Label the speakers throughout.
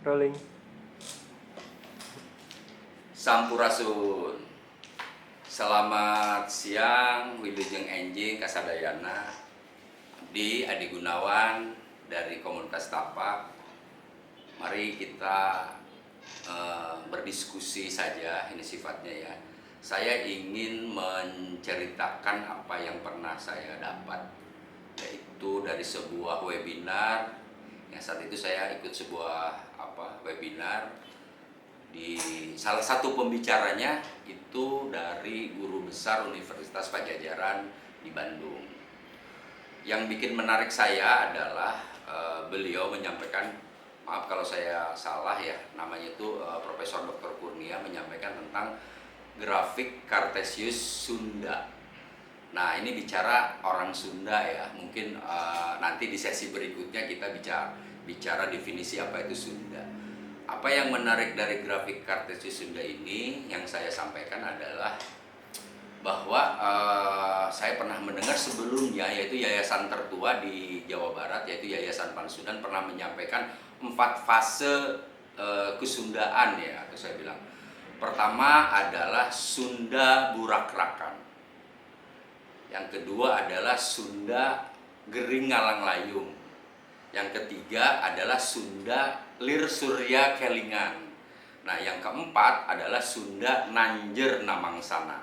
Speaker 1: Rolling.
Speaker 2: Sampurasun. Selamat siang, Wilujeng Enjing Kasadayana. Adi Gunawan dari komunitas Tapak. Mari kita berdiskusi saja, ini sifatnya ya. Saya ingin menceritakan apa yang pernah saya dapat, yaitu dari sebuah webinar. Yang saat itu saya ikut sebuah webinar, di salah satu pembicaranya itu dari guru besar Universitas Padjadjaran di Bandung. Yang bikin menarik saya adalah beliau menyampaikan, maaf kalau saya salah ya, namanya itu Profesor Dr. Kurnia, menyampaikan tentang grafik Cartesius Sunda. Nah, ini bicara orang Sunda ya. Mungkin nanti di sesi berikutnya kita bicara definisi apa itu Sunda. Apa yang menarik dari grafik Cartesius Sunda ini yang saya sampaikan adalah bahwa saya pernah mendengar sebelumnya, yaitu yayasan tertua di Jawa Barat, yaitu Yayasan Pansunan, pernah menyampaikan 4 fase kesundaan ya, atau saya bilang. Pertama adalah Sunda Burak-Rakan. Yang kedua adalah Sunda Gering Ngalang Layung. Yang ketiga adalah Sunda Lir Surya Kelingan. Nah, yang keempat adalah Sunda Nanjer Namangsana.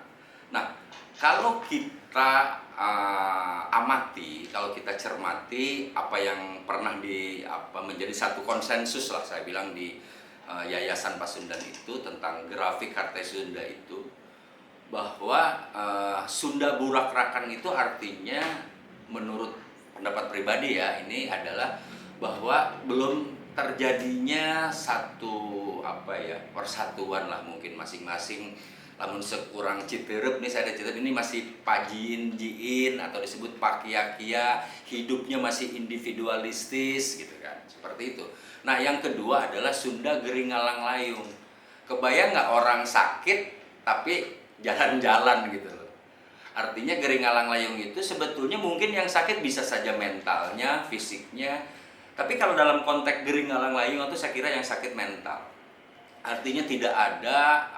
Speaker 2: Nah, kalau kita amati, kalau kita cermati apa yang pernah menjadi satu konsensus lah, saya bilang di Yayasan Pasundan itu tentang grafik Cartesius Sunda itu, bahwa Sunda Burak-Rakan itu artinya, menurut pendapat pribadi ya, ini adalah bahwa belum terjadinya satu persatuan lah, mungkin masing-masing lamun sekurang Citerep nih, saya ada Citerep ini masih pajiin jiin atau disebut pakia-kia, hidupnya masih individualistis gitu kan, seperti itu. Nah, yang kedua adalah Sunda Gering Ngalang Layung. Kebayang nggak orang sakit tapi jalan-jalan gitu loh. Artinya Gering Ngalang Layung itu sebetulnya mungkin yang sakit bisa saja mentalnya, fisiknya. Tapi kalau dalam konteks Gering Ngalang Layung itu saya kira yang sakit mental. Artinya tidak ada,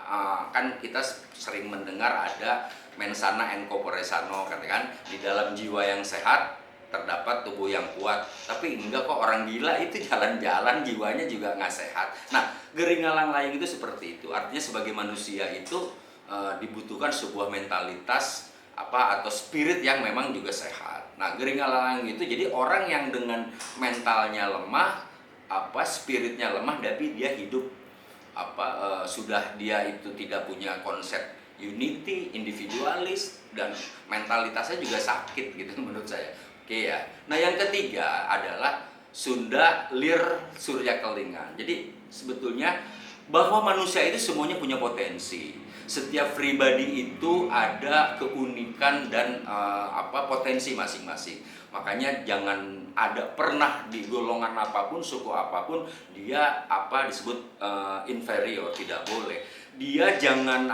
Speaker 2: kan kita sering mendengar ada mensana en corpore sano, katakan di dalam jiwa yang sehat terdapat tubuh yang kuat. Tapi enggak kok, orang gila itu jalan-jalan jiwanya juga nggak sehat. Nah, Gering Ngalang Layung itu seperti itu. Artinya sebagai manusia itu dibutuhkan sebuah mentalitas atau spirit yang memang juga sehat. Nah, Gering Ngalang itu jadi orang yang dengan mentalnya lemah, spiritnya lemah, tapi dia hidup sudah dia itu tidak punya konsep unity, individualis, dan mentalitasnya juga sakit gitu menurut saya. Oke ya. Nah, yang ketiga adalah Sunda Lir Surya Kelingan. Jadi sebetulnya bahwa manusia itu semuanya punya potensi. Setiap pribadi itu ada keunikan dan potensi masing-masing. Makanya jangan ada pernah di golongan apapun, suku apapun dia disebut inferior, tidak boleh. Dia jangan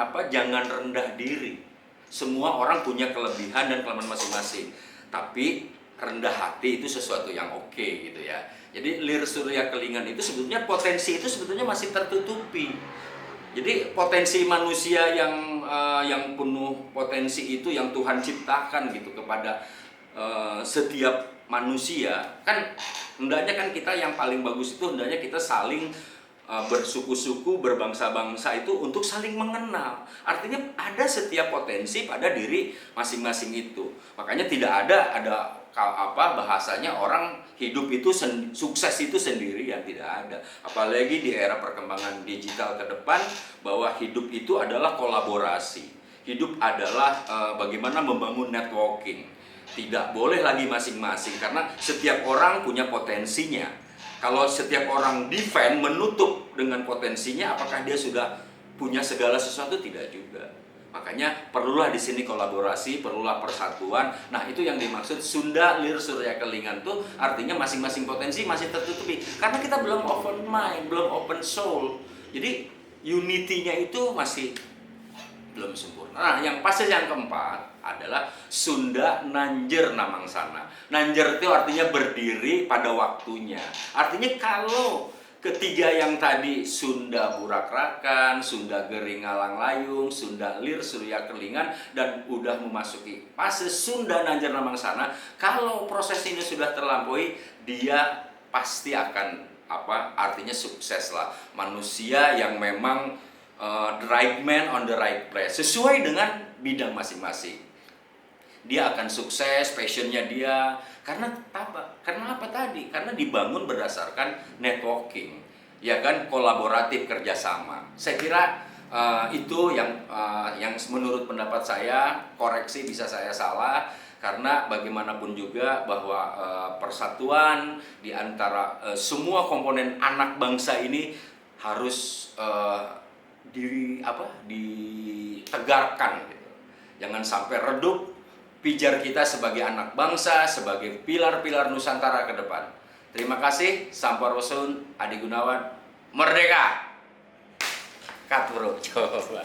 Speaker 2: rendah diri. Semua orang punya kelebihan dan kelemahan masing-masing. Tapi rendah hati itu sesuatu yang oke gitu ya. Jadi Lir Surya Kelingan itu sebetulnya potensi itu sebetulnya masih tertutupi. Jadi potensi manusia yang penuh potensi itu yang Tuhan ciptakan gitu kepada setiap manusia, kan hendaknya kan kita yang paling bagus itu hendaknya kita saling bersuku-suku, berbangsa-bangsa itu untuk saling mengenal. Artinya ada setiap potensi pada diri masing-masing itu. Makanya tidak ada bahasanya orang hidup itu sukses itu sendirian, tidak ada. Apalagi di era perkembangan digital ke depan, bahwa hidup itu adalah kolaborasi. Hidup adalah bagaimana membangun networking. Tidak boleh lagi masing-masing, karena setiap orang punya potensinya. Kalau setiap orang defend, menutup dengan potensinya, apakah dia sudah punya segala sesuatu? Tidak juga. Makanya perlulah di sini kolaborasi, perlulah persatuan. Nah, itu yang dimaksud Sunda Lir Surya Kelingan tuh, artinya masing-masing potensi masih tertutupi. Karena kita belum open mind, belum open soul. Jadi unity-nya itu masih belum sempurna. Nah, yang fase yang keempat adalah Sunda Nanjer Namangsana. Nanjer itu artinya berdiri pada waktunya. Artinya kalau Ketiga yang tadi Sunda Burak-Rakan, Sunda Gering Ngalang Layung, Sunda Lir Surya Kelingan, dan udah memasuki fase Sunda Nanjar Namangsana. Kalau proses ini sudah terlampaui, dia pasti akan artinya sukses lah. Manusia yang memang the right man on the right place, sesuai dengan bidang masing-masing. Dia akan sukses, passionnya dia. Karena apa? Karena apa tadi? Karena dibangun berdasarkan networking, ya kan, kolaboratif, kerjasama. Saya kira itu yang menurut pendapat saya, koreksi bisa saya salah. Karena bagaimanapun juga bahwa persatuan di antara semua komponen anak bangsa ini harus ditegarkan gitu. Jangan sampai redup pijar kita sebagai anak bangsa, sebagai pilar-pilar Nusantara ke depan. Terima kasih, Sampurasun, Adi Gunawan, Merdeka! Kat bro, coba.